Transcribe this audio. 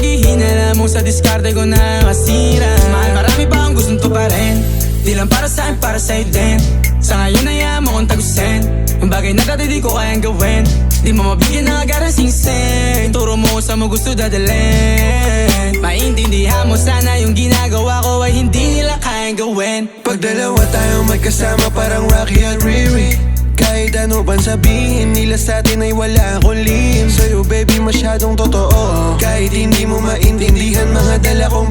sabihin, alam mo sa diskarte ko na masira. Mahal, marami pa akong gustong tuparin, di lang para sa'kin, para sa'yo din. Sa ngayon ayaw mo kong tagusin, ang bagay na dati di ko kayang gawin. Di mo mabigyan ng agarang singsing, turo mo sa mo gusto dadalhin. Maintindihan mo sana yung ginagawa ko ay hindi nila kayang gawin. Pag dalawa tayong magkasama parang Rocky at Riri, kahit ano bang sabihin nila sa'tin ay wala akong lihim. Sa'yo baby masyadong totoo, kahit hindi mo maintindihan mga dala kong